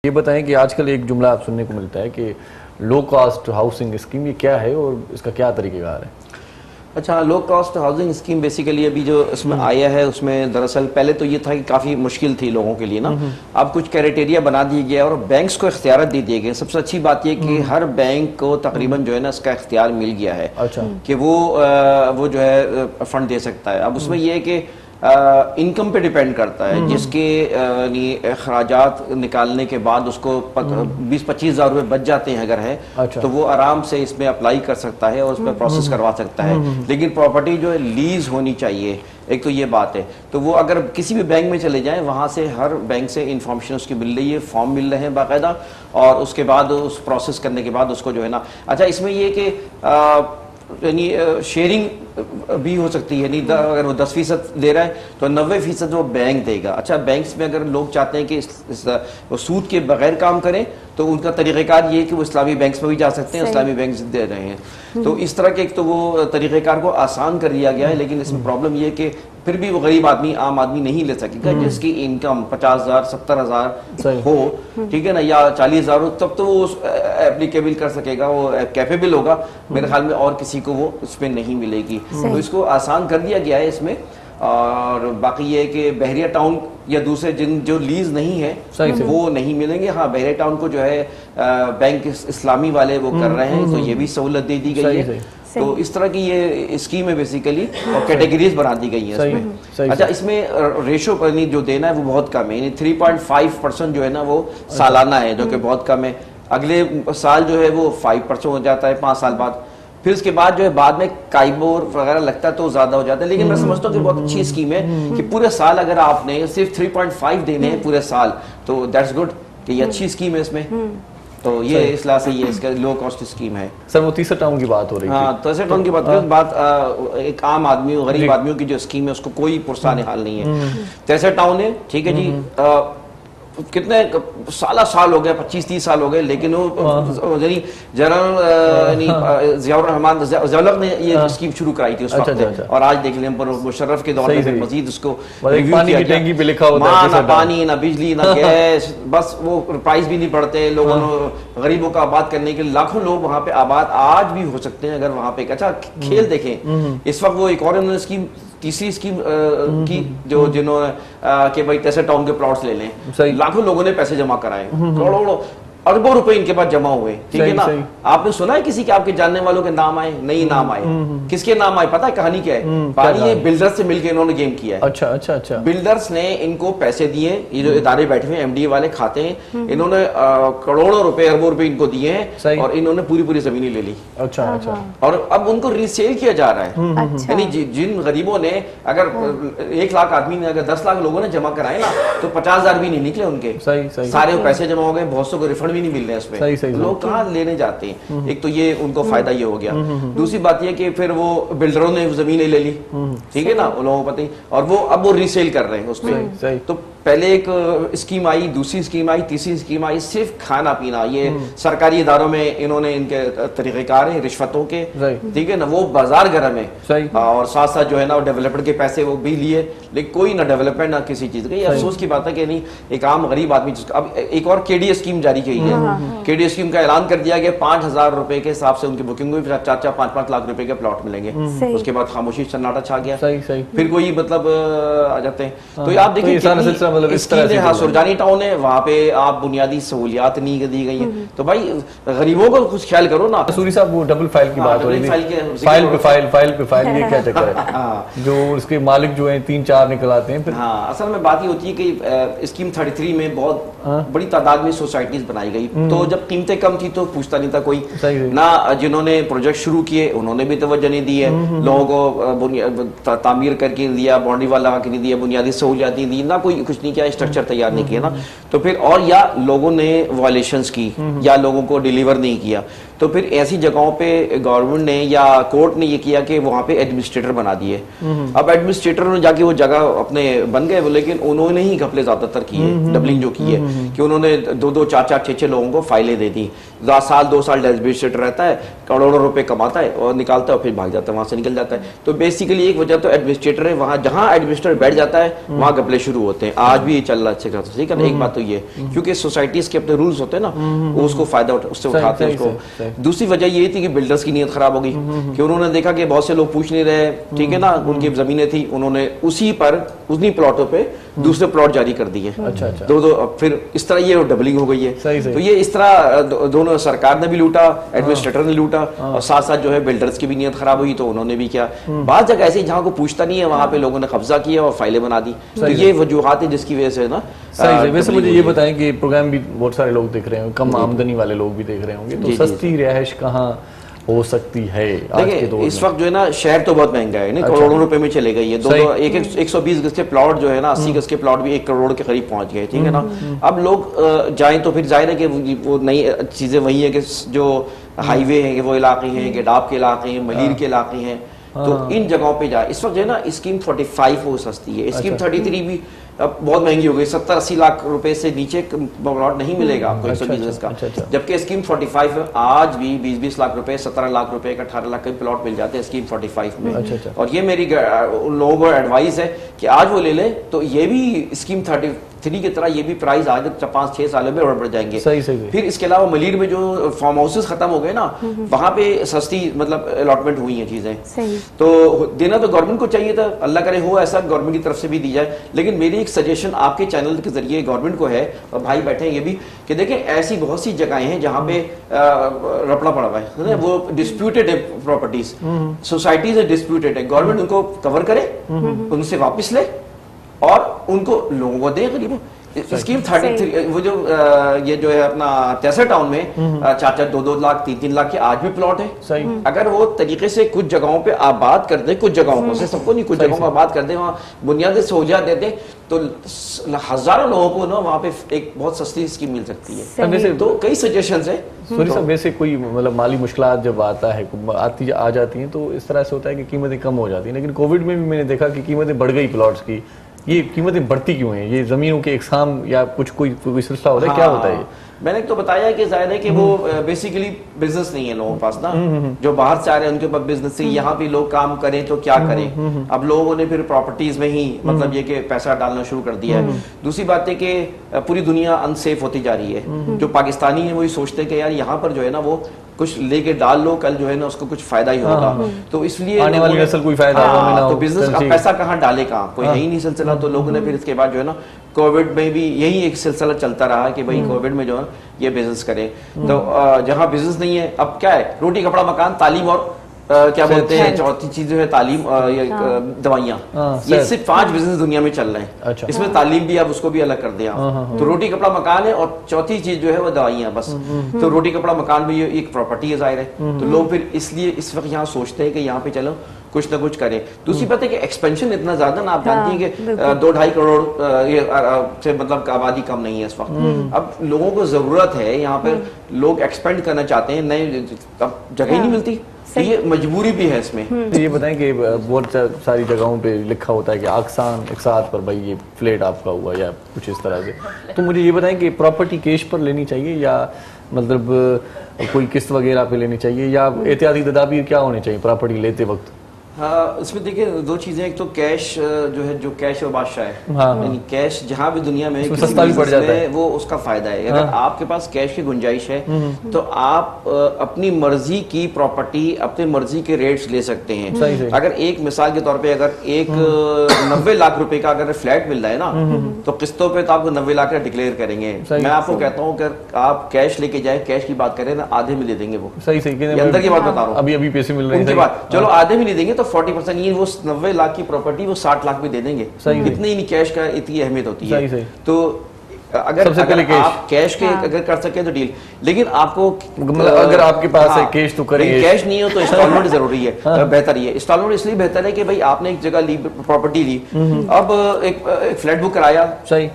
یہ بتائیں کہ آج کل ایک جملہ آپ سننے کو ملتا ہے کہ لو کاسٹ ہاؤسنگ اسکیم، یہ کیا ہے اور اس کا کیا طریقہ کار ہے؟ اچھا، low cost housing scheme basically ابھی جو اس میں آیا ہے اس میں دراصل پہلے تو یہ تھا کہ کافی مشکل تھی لوگوں کے لیے نا، اب کچھ کرائٹیریا بنا دیے گیا اور بینکس کو اختیارات دے دیے گئے. سب سے اچھی بات یہ کہ ہر بینک کو تقریباً جو ہے نا اس کا اختیار مل گیا ہے کہ وہ جو ہے فنڈ دے سکتا ہے. اب اس میں یہ ہے کہ انکم پہ ڈیپینڈ کرتا ہے، جس کے اخراجات نکالنے کے بعد اس کو 20-25 ہزار روپے بچ جاتے ہیں اگر ہے تو وہ آرام سے اس میں اپلائی کر سکتا ہے اور اس میں پروسیس کروا سکتا ہے. لیکن پراپرٹی جو ہے لیز ہونی چاہیے، ایک تو یہ بات ہے. تو وہ اگر کسی بھی بینک میں چلے جائیں وہاں سے ہر بینک سے انفارمیشن اس کی مل رہی ہے، فارم مل رہے ہیں باقاعدہ، اور اس کے بعد اس پروسیس کرنے کے بعد اس کو جو ہے نا اچھا اس میں یہ کہ یعنی شیئرنگ بھی ہو سکتی ہے، یعنی اگر وہ 10% دے رہا ہے تو 90% وہ بینک دے گا. اچھا بینکس میں اگر لوگ چاہتے ہیں کہ وہ سود کے بغیر کام کریں تو ان کا طریقہ کار یہ ہے کہ وہ اسلامی بینکس میں بھی جا سکتے ہیں، اسلامی بینکس دے رہے ہیں. تو اس طرح کے ایک تو وہ طریقہ کار کو آسان کر دیا گیا ہے. لیکن اس میں پرابلم یہ ہے کہ پھر بھی وہ غریب آدمی عام آدمی نہیں لے سکے گا جس کی انکم 50,000 70,000 ہو، ٹھیک ہے نا، یا 40,000 ہو، تب تو وہ اپلیکیبل کر سکے گا، وہ کیپیبل ہوگا. میرے خیال میں اور کسی کو وہ اس میں نہیں ملے گی. تو اس کو آسان کر دیا گیا ہے اس میں. اور باقی یہ ہے کہ بحریہ ٹاؤن یا دوسرے جو لیز نہیں ہے وہ نہیں ملیں گے. ہاں بحریہ ٹاؤن کو جو ہے بینک اسلامی والے وہ کر رہے ہیں، تو یہ بھی سہولت دے دی گئی ہے. تو اس طرح کی یہ اسکیم ہے بیسیکلی، اور کیٹیگریز بنا دی گئی ہیں اس میں. اچھا اس میں ریشو جو دینا ہے وہ بہت کم ہے، یعنی 3.5% جو ہے نا وہ سالانہ ہے، جو کہ بہت کم ہے. اگلے سال جو ہے وہ 5% ہو جاتا ہے 5 سال بعد. پھر اس کے بعد جو ہے بعد میں کائبور وغیرہ لگتا ہے تو زیادہ ہو جاتا ہے. لیکن میں سمجھتا ہوں کہ بہت اچھی اسکیم ہے کہ پورے سال اگر آپ نے صرف 3.5 دینے ہیں پورے سال تو دیٹس گڈ، کہ یہ اچھی اسکیم ہے اس میں. تو یہ اصلاح سے یہ اس کا لو کاسٹ اسکیم ہے. سر وہ تیسرا ٹاؤن کی بات ہو رہی ہے. ہاں تیسرے ٹاؤن کی بات ایک عام آدمی غریب آدمیوں کی جو اسکیم ہے اس کو کوئی پرسان حال نہیں ہے. تیسرا ٹاؤن ہے، ٹھیک ہے جی، کتنے سال ہو گئے، 25-30 سال ہو گئے، لیکن وہ یعنی جنرل ضیاء الرحمان ضیاء نے یہ اسکیم شروع کرائی تھی اس وقت. اور آج دیکھ لیں پر مشرف کے دور میں مزید اس کو نہ پانی نہ بجلی نہ گیس، بس وہ پرائز بھی نہیں پڑتے لوگوں نے. غریبوں کو آباد کرنے کے لیے لاکھوں لوگ وہاں پہ آباد آج بھی ہو سکتے ہیں اگر وہاں پہ. اچھا کھیل دیکھیں اس وقت وہ ایک اور انہوں نے اسکیم، تیسری اسکیم کی جو جنہوں نے کہ بھائی تیسرے ٹاؤن کے پلاٹس لے لیں. لاکھوں لوگوں نے پیسے جمع کرائے، کروڑوں اربوں روپے ان کے پاس جمع ہوئے، ٹھیک ہے نا. آپ نے سنا ہے کسی کے آپ کے جاننے والوں کے نام آئے؟ نہیں نام آئے. کس کے نام آئے پتہ ہے کہانی کیا ہے؟ پانی بلڈرز سے مل کے انہوں نے گیم کیا ہے. اچھا بلڈرز نے ان کو پیسے دیے، یہ جو ادارے بیٹھے ہیں ایم ڈی اے والے کھاتے ہیں، انہوں نے کروڑوں روپے اربوں روپے ان کو دیے ہیں اور انہوں نے پوری زمینیں لے لی. اور اب ان کو ریسیل کیا جا رہا ہے. یعنی جن غریبوں نے اگر 1 لاکھ آدمی نے اگر 10 لاکھ لوگوں نے جمع کرائے نا تو 50,000 بھی نہیں نکلے ان کے، سارے پیسے جمع ہو گئے. بہت سو کو ریفنڈ بھی نہیں مل رہے اس میں، لوگ کہاں لینے جاتے ہیں. ایک تو یہ ان کو فائدہ یہ ہو گیا. دوسری بات یہ کہ پھر وہ بلڈروں نے زمینیں لے لی، ٹھیک ہے نا، ان لوگوں کو پتہ ہی، اور وہ اب وہ ریسیل کر رہے ہیں اس پہ. تو پہلے ایک اسکیم آئی، دوسری اسکیم آئی، تیسری اسکیم آئی، صرف کھانا پینا. یہ سرکاری اداروں میں انہوں نے ان کے طریقہ کار ہیں رشوتوں کے، ٹھیک ہے نا، وہ بازار گرم ہے. اور ساتھ ساتھ جو ہے نا ڈیولپر کے پیسے وہ بھی لیے، لیکن کوئی نہ ڈیولپمنٹ نہ کسی چیز کا. یہ افسوس کی بات ہے کہ نہیں ایک عام غریب آدمی جس کا اب ایک اور کے ڈی اسکیم جاری کی ہے. کے ڈی اسکیم کا اعلان کر دیا گیا 5,000 روپے کے حساب سے ان کی بکنگ ہوئی، 4-5 لاکھ روپے کے پلاٹ ملیں گے. اس کے بعد خاموشی سناٹا چھا گیا، پھر کوئی مطلب آ جاتے ہیں. تو آپ دیکھیں سرجانی ٹاؤن ہے، وہاں پہ آپ بنیادی سہولیات نہیں دی گئی ہیں. تو بھائی غریبوں کو کچھ خیال کرو نا. سوری صاحب وہ ڈبل فائل کی بات ہو رہی ہے، فائل پہ فائل یہ کیا چکر ہے جو اس کے مالک جو ہیں 3-4 نکل آتے ہیں. ہاں اصل میں بات یہ ہوتی ہے کہ اسکیم 33 میں بہت بڑی تعداد میں سوسائٹیز بنائی گئی. تو جب قیمتیں کم تھی تو پوچھتا نہیں تھا کوئی، نہ جنہوں نے پروجیکٹ شروع کیے انہوں نے بھی توجہ نہیں دی ہے. لوگوں کو تعمیر کر کے دیا، باؤنڈری وال لگا کے نہیں دیا، بنیادی سہولیات نہیں دی، نہ کوئی کچھ نہیں کیا، اسٹرکچر تیار نہیں کیا نا. تو پھر اور یا لوگوں نے وائلیشنز کی یا لوگوں کو ڈیلیور نہیں کیا. تو پھر ایسی جگہوں پہ گورنمنٹ نے یا کورٹ نے یہ کیا کہ وہاں پہ ایڈمنسٹریٹر بنا دیے. اب ایڈمنسٹریٹر نے جا کے وہ جگہ اپنے بن گئے, لیکن انہوں نے ہی گھپلے زیادہ تر کیے, ڈبلنگ جو کی ہے کہ انہوں نے 2-2, 4-4, 6-6 لوگوں کو فائلیں دے دی. 10 سال 2 سال ایڈمنسٹریٹر رہتا ہے, کروڑوں روپے کماتا ہے اور نکالتا ہے اور پھر بھاگ جاتا ہے, وہاں سے نکل جاتا ہے. تو بیسیکلی ایک وجہ تو ایڈمنسٹریٹر ہے, وہاں جہاں ایڈمنسٹریٹر بیٹھ جاتا ہے وہاں گھپلے شروع ہوتے ہیں. آج بھی یہ چل رہا ہے, ٹھیک ہے نا. ایک بات تو یہ کیونکہ سوسائٹیز کے اپنے رولز ہوتے ہیں نا, وہ اس کو فائدہ اس سے اٹھاتے ہیں اس کو. دوسری وجہ یہ تھی کہ بلڈرز کی نیت خراب ہو گئی کہ انہوں نے دیکھا کہ بہت سے لوگ پوچھ نہیں رہے, ٹھیک ہے نا, ان کی زمینیں تھی, انہوں نے اسی پر انہی پلاٹوں پہ دوسرے پلاٹ جاری کر دیے. دو پھر اس طرح یہ ڈبلنگ ہو گئی ہے. تو یہ اس طرح دونوں, سرکار نے بھی لوٹا, ایڈمنسٹریٹر نے لوٹا, اور ساتھ ساتھ جو ہے بلڈرز کی بھی نیت خراب ہوئی تو انہوں نے بھی کیا. بعض جگہ ایسی جہاں کو پوچھتا نہیں ہے وہاں پہ لوگوں نے قبضہ کیا اور فائلیں بنا دی. تو یہ وجوہات ہیں جس کی وجہ سے نا. ویسے مجھے یہ بتائیں کہ پروگرام بھی بہت سارے لوگ دیکھ رہے ہیں, کم آمدنی والے لوگ بھی دیکھ رہے ہوں گے, تو سستی رہائش کہاں ہو سکتی ہے آج کے دور میں؟ اس وقت جو ہے نا شہر تو بہت مہنگا ہے, کروڑوں روپے میں چلے گئی ہے. 120 گز کے پلاٹ جو ہے نا, 80 گز کے پلاٹ بھی 1 کروڑ کے قریب پہنچ گئے, ٹھیک ہے نا. اب لوگ جائیں تو پھر ظاہر ہے کہ وہ نئی چیزیں وہی ہیں کہ جو ہائی وے ہیں وہ علاقے ہیں, گڈاپ کے علاقے ہیں, ملیر کے علاقے ہیں, تو ان جگہوں پہ جائے. اس وقت جو ہے نا اسکیم 45 وہ سستی ہے, اسکیم 33 بھی اب بہت مہنگی ہو گئی. 70-80 لاکھ روپے سے نیچے پلاٹ نہیں ملے گا آپ کو 120 گز کا, جبکہ اسکیم 45 آج بھی 20-20 لاکھ روپے, 17 لاکھ روپے کا, 18 لاکھ کا پلاٹ مل جاتے ہیں اسکیم 45 میں. اور یہ میری ان لوگوں کو ایڈوائز ہے کہ آج وہ لے لیں, تو یہ بھی اسکیم 33 کی طرح یہ بھی پرائز آج 5-6 سالوں میں بڑھ جائیں گے. پھر اس کے علاوہ ملیر میں جو فارم ہاؤسز ختم ہو گئے نا, وہاں پہ سستی مطلب الاٹمنٹ ہوئی ہیں چیزیں. تو دینا تو گورنمنٹ کو چاہیے تھا, اللہ کرے ہو ایسا گورنمنٹ کی طرف سے بھی دی جائے. لیکن میری ایک سجیشن آپ کے چینل کے ذریعے گورنمنٹ کو ہے, اور بھائی بیٹھے ہیں یہ بھی, کہ دیکھیں ایسی بہت سی جگہیں ہیں جہاں پہ رپڑا پڑا ہوا ہے, وہ ڈسپیوٹیڈ ہے پراپرٹیز, سوسائٹیز ڈسپیوٹیڈ ہے. گورنمنٹ ان کو کور کرے, ان سے واپس لے اور ان کو لوگوں کو دے. غریبوں اسکیم 33 وہ جو یہ جو ہے اپنا تیسر ٹاؤن میں 4-4, 2-2 لاکھ, 3-3 لاکھ کے آج بھی پلاٹ ہے. اگر وہ طریقے سے کچھ جگہوں پہ آباد کر دیں, کچھ جگہوں کو, سب کو نہیں, کچھ جگہوں کو آباد کر دیں, وہاں بنیادی سہولیات دے دیں, تو ہزاروں لوگوں کو نا وہاں پہ ایک بہت سستی اسکیم مل سکتی ہے. تو کئی سجیشنز ہیں. سوری صاحب, ویسے کوئی مطلب مالی مشکلات جب آتا ہے آ جاتی ہیں تو اس طرح سے ہوتا ہے کہ قیمتیں کم ہو جاتی ہیں, لیکن کووڈ میں بھی میں نے دیکھا کہ قیمتیں بڑھ گئی پلاٹس کی. یہ قیمتیں بڑھتی کیوں ہیں؟ یہ زمینوں کے اقسام یا کچھ کوئی سلسلہ ہوتا ہے, کیا ہوتا ہے یہ؟ میں نے تو بتایا کہ ظاہر ہے کہ وہ بیسیکلی بزنس نہیں ہے لوگوں کے پاس نا, جو باہر سے آ رہے ہیں ان کے پاس بزنس ہے. یہاں بھی لوگ کام کریں تو کیا کریں. اب لوگوں نے پھر پراپرٹیز میں ہی مطلب یہ کہ پیسہ ڈالنا شروع کر دیا ہے. دوسری بات ہے کہ پوری دنیا انسیف ہوتی جا رہی ہے. جو پاکستانی ہیں وہی سوچتے ہیں کہ یار یہاں پر جو ہے نا وہ کچھ لے کے ڈال لو, کل جو ہے نا اس کو کچھ فائدہ ہی ہوگا. تو اس لیے آنے والی نسل کوئی فائدہ ہوگا, تو بزنس کا پیسہ کہاں ڈالے, کہاں کوئی ہے ہی نہیں سلسلہ. تو لوگوں نے پھر اس کے بعد جو ہے نا کووڈ میں بھی یہی ایک سلسلہ چلتا رہا کہ بھائی کووڈ میں جو ہے یہ بزنس کرے. تو جہاں بزنس نہیں ہے, اب کیا ہے, روٹی کپڑا مکان, تعلیم اور کیا بولتے ہیں چوتھی چیز جو ہے تعلیم, دوائیاں. یہ صرف 5 بزنس دنیا میں چل رہے ہیں. اس میں تعلیم بھی آپ اس کو بھی الگ کر دیں آپ. تو روٹی کپڑا مکان ہے, اور چوتھی چیز جو ہے وہ دوائیاں بس. تو روٹی کپڑا مکان بھی ایک پراپرٹی ہے ظاہر ہے. تو لوگ پھر اس لیے اس وقت یہاں سوچتے ہیں کہ یہاں پہ چلو کچھ نہ کچھ کریں. دوسری بات ہے کہ ایکسپینشن اتنا زیادہ نا, آپ جانتی ہیں کہ 2-2.5 کروڑ سے مطلب آبادی کم نہیں ہے اس وقت. اب لوگوں کو ضرورت ہے, یہاں پر لوگ ایکسپینڈ کرنا چاہتے ہیں, نئے اب جگہ ہی نہیں ملتی. یہ مجبوری بھی ہے اس میں. یہ بتائیں کہ بہت ساری جگہوں پہ لکھا ہوتا ہے کہ اقساط پر بھائی یہ فلیٹ آپ کا ہوا یا کچھ اس طرح سے. تو مجھے یہ بتائیں کہ پراپرٹی کیش پر لینی چاہیے یا مطلب کوئی قسط وغیرہ پہ لینی چاہیے, یا احتیاطی تدابیر کیا ہونے چاہیے پراپرٹی لیتے وقت؟ اس میں دیکھیں 2 چیزیں, ایک تو کیش جو ہے, جو کیش اور بادشاہ ہے, یعنی کیش جہاں بھی دنیا میں سستا بھی پڑ جاتا ہے, وہ اس کا فائدہ ہے. اگر آپ کے پاس کیش کی گنجائش ہے تو آپ اپنی مرضی کی پراپرٹی اپنے مرضی کے ریٹس لے سکتے ہیں. اگر ایک مثال کے طور پہ اگر ایک 90 لاکھ روپے کا اگر فلیٹ مل رہا ہے نا, تو قسطوں پہ تو آپ کو 90 لاکھ کا ڈکلیئر کریں گے. میں آپ کو کہتا ہوں کہ آپ کیش لے کے جائیں, کیش کی بات کریں نا, آدھے میں لے دیں گے. وہ صحیح اندر کی بات بتا رہا ہوں, ابھی پیسے مل رہے ہیں, چلو آدھے میں لے دیں گے تو 40% یہ وہ 90 لاکھ کی پراپرٹی وہ 60 لاکھ بھی دے دیں گے. اتنی نہیں کیش کا اتنی اہمیت ہوتی ہے. تو اگر آپ کیش کے اگر کر سکیں تو ڈیل, لیکن آپ کو اگر آپ کے پاس کیش تو کریں, کیش نہیں ہو تو انسٹالمنٹ ضروری ہے, بہتر ہے. انسٹالمنٹ اس لیے بہتر ہے کہ بھائی آپ نے ایک جگہ لی, پراپرٹی لی, اب ایک فلیٹ بک کرایا,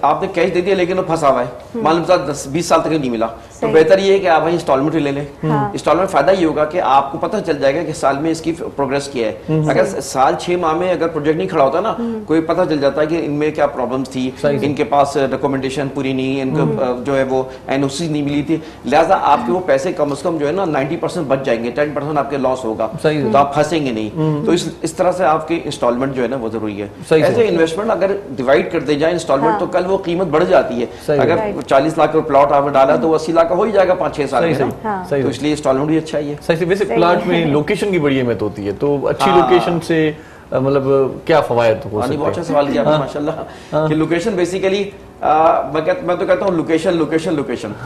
آپ نے کیش دے دیا لیکن وہ پھنسا ہوا ہے, معلوم 10-20 سال تک نہیں ملا. تو بہتر یہ ہے کہ آپ انسٹالمنٹ لے لیں. انسٹالمنٹ فائدہ یہ ہوگا کہ آپ کو پتہ چل جائے گا کہ سال میں اس کی پروگرس کیا ہے. اگر سال 6 ماہ میں اگر پروجیکٹ نہیں کھڑا ہوتا نا, کوئی پتہ چل جاتا ہے کہ ان میں کیا پرابلمس تھی, ان کے پاس ڈاکومنٹیشن پوری نہیں, ان کو جو ہے وہ NOC نہیں ملی تھی, لہٰذا آپ کے وہ پیسے کم از کم جو ہے نا 90% بچ جائیں گے, 10% آپ کے لاس ہوگا, تو آپ پھنسیں گے نہیں. تو اس طرح سے آپ کی انسٹالمنٹ جو ہے نا وہ ضروری ہے. ایسے انویسٹمنٹ اگر ڈیوائڈ کرتے جائیں انسٹالمنٹ تو کل وہ قیمت بڑھ جاتی ہے. اگر 40 لاکھ کا پلاٹ آپ نے ڈالا تو وہ 80 لاکھ کا ہو ہی جائے گا 5-6 سال میں, تو اس لیے انسٹالمنٹ بھی اچھا ہی ہے. صحیح. ویسے پلاٹ میں لوکیشن کی بڑی اہمیت ہوتی ہے, تو اچھی لوکیشن سے مطلب کیا فوائد ہو سکتے ہیں؟ بہت اچھا سوال کیا آپ نے ماشاء اللہ, کہ لوکیشن بیسیکلی میں تو کہتا ہوں لوکیشن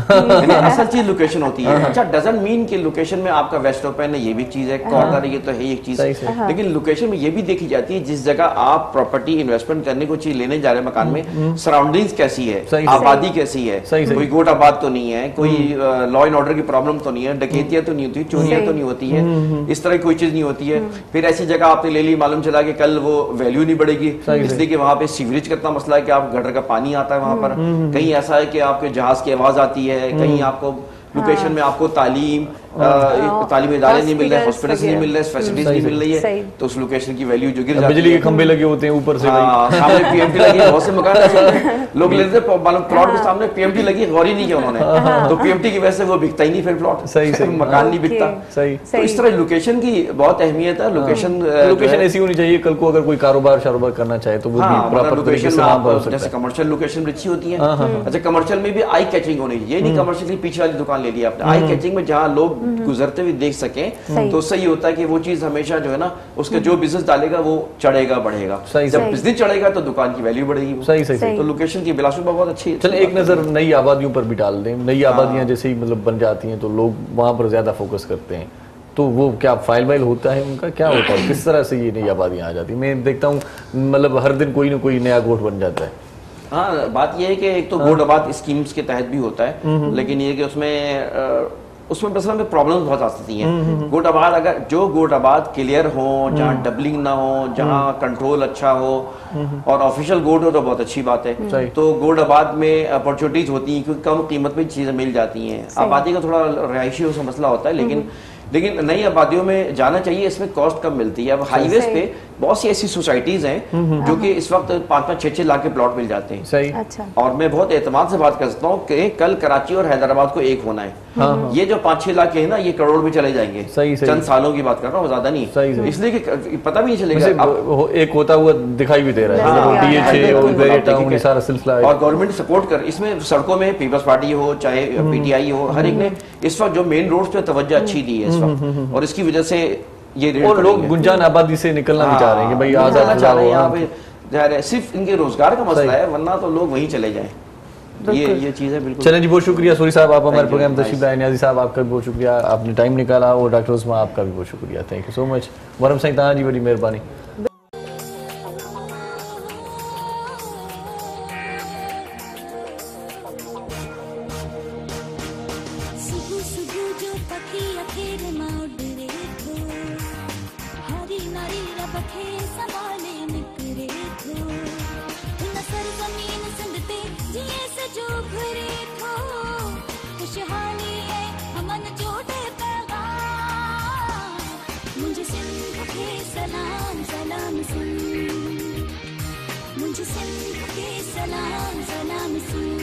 یعنی اصل چیز لوکیشن ہوتی ہے. اچھا ڈزنٹ مین کہ لوکیشن میں آپ کا ویسٹ اوپن ہے, یہ بھی چیز ہے, کارنر یہ تو ہے ایک چیز, لیکن لوکیشن میں یہ بھی دیکھی جاتی ہے جس جگہ آپ پراپرٹی انویسٹمنٹ کرنے کو چیز لینے جا رہے ہیں مکان میں, سراؤنڈنگز کیسی ہے, آبادی کیسی ہے, کوئی گوٹ آباد تو نہیں ہے, کوئی لا اینڈ آرڈر کی پرابلم تو نہیں ہے, ڈکیتیاں تو نہیں ہوتی, چوریاں تو نہیں ہوتی ہے, اس طرح کی کوئی چیز نہیں ہوتی ہے. پھر ایسی جگہ آپ نے لے لی, معلوم چلا کہ کل وہ ویلیو نہیں بڑھے گی, اس لیے کہ وہاں پہ سیوریج کا اتنا مسئلہ ہے کہ آپ گٹر کا پانی آتا ہے وہاں پر, کہیں ایسا ہے کہ آپ کے جہاز کی آواز آتی ہے, کہیں آپ کو لوکیشن میں آپ کو تعلیمی ادارے نہیں مل رہے, ہاسپٹلس نہیں مل رہے, فیسلٹیز نہیں مل رہی ہے, تو اس لوکیشن کی ویلیو جو گر جاتی ہے. بجلی کے کھمبے لگے ہوتے ہیں اوپر سے, سامنے PMT لگی ہے, بہت سے مکان ایسے ہوتے ہیں لوگ لیتے ہیں پلاٹ کے سامنے PMT لگی, غور ہی نہیں کیا انہوں نے, تو PMT کی وجہ سے وہ بکتا ہی نہیں, پھر پلاٹ مکان نہیں بکتا. تو اس طرح لوکیشن کی بہت اہمیت ہے. لوکیشن ایسی ہونی چاہیے کل کو اگر کوئی کاروبار کرنا چاہے تو وہ بھی پراپر طریقے سے وہاں پر ہو سکتا ہے. جیسے کمرشل لوکیشن اچھی ہوتی ہے. اچھا کمرشل میں بھی آئی کیچنگ ہونی چاہیے, یہ نہیں کمرشل کی پیچھے والی دکان لے لی آپ نے, آئی کیچنگ میں جہاں لوگ گزرتے ہوئے دیکھ سکیں, تو اس سے یہ ہوتا ہے کہ وہ چیز ہمیشہ جو ہے نا اس کا جو بزنس ڈالے گا وہ چڑھے گا بڑھے گا, جب بزنس چڑھے گا تو دکان کی ویلیو بڑھے گی. صحیح. تو لوکیشن کی بلا شبہ بہت اچھی ہے. چلیں ایک نظر نئی آبادیوں پر بھی ڈال دیں. نئی آبادیاں جیسے ہی مطلب بن جاتی ہیں تو لوگ وہاں پر زیادہ فوکس کرتے ہیں, تو وہ کیا فائل وائل ہوتا ہے ان کا, کیا ہوتا ہے, کس طرح سے یہ نئی آبادیاں آ جاتی ہیں؟ میں دیکھتا ہوں مطلب ہر دن کوئی نہ کوئی نیا گوٹھ بن جاتا ہے. ہاں بات یہ ہے کہ ایک تو گوٹ آباد اسکیمز کے تحت بھی ہوتا ہے, لیکن یہ کہ اس میں مثلا میں پرابلمز بہت آتی ہیں. گوٹ آباد اگر جو گوٹ آباد کلیئر ہوں, جہاں ڈبلنگ نہ ہو, جہاں کنٹرول اچھا ہو اور آفیشیل گوٹ ہو تو بہت اچھی بات ہے. تو گوٹ آباد میں اپرچونیٹیز ہوتی ہیں کیونکہ کم قیمت میں چیزیں مل جاتی ہیں. آبادی کا تھوڑا رہائشی اس کا مسئلہ ہوتا ہے, لیکن نئی آبادیوں میں جانا چاہیے, اس میں کاسٹ کم ملتی ہے. اب ہائی ویز پہ بہت سی ایسی سوسائٹیز ہیں جو کہ اس وقت 5-6 لاکھ کے پلاٹ مل جاتے ہیں. اور میں بہت اعتماد سے بات کر سکتا ہوں کہ کل کراچی اور حیدرآباد کو ایک ہونا ہے. یہ جو 5-6 لاکھ ہیں نا, یہ کروڑ میں چلے جائیں گے. چند سالوں کی بات کر رہا ہوں, زیادہ نہیں, اس لیے کہ پتہ بھی نہیں چلے گا. ایک ہوتا ہوا دکھائی بھی دے رہا ہے, اور گورنمنٹ سپورٹ کر, اس میں سڑکوں میں پیپلز پارٹی ہو چاہے PTI ہو, ہر ایک نے اس وقت جو مین روڈز پہ توجہ اچھی دی ہے اس وقت, اور اس کی وجہ سے یہ اور لوگ گنجان آبادی سے نکلنا بھی چاہ رہے ہیں کہ بھائی آزاد چاہ رہے ہیں یہاں پہ جا رہے ہیں, صرف ان کے روزگار کا مسئلہ ہے, ورنہ تو لوگ وہیں چلے جائیں. یہ چیز ہے بالکل. چلیں جی, بہت شکریہ سوری صاحب, آپ ہمارے پروگرام تشریف لائے. نیازی صاحب آپ کا بھی بہت شکریہ, آپ نے ٹائم نکالا, اور ڈاکٹر عثمان آپ کا بھی بہت شکریہ. تھینک یو سو مچ. ورم سائیں تاں جی بڑی مہربانی. سلام سلام سن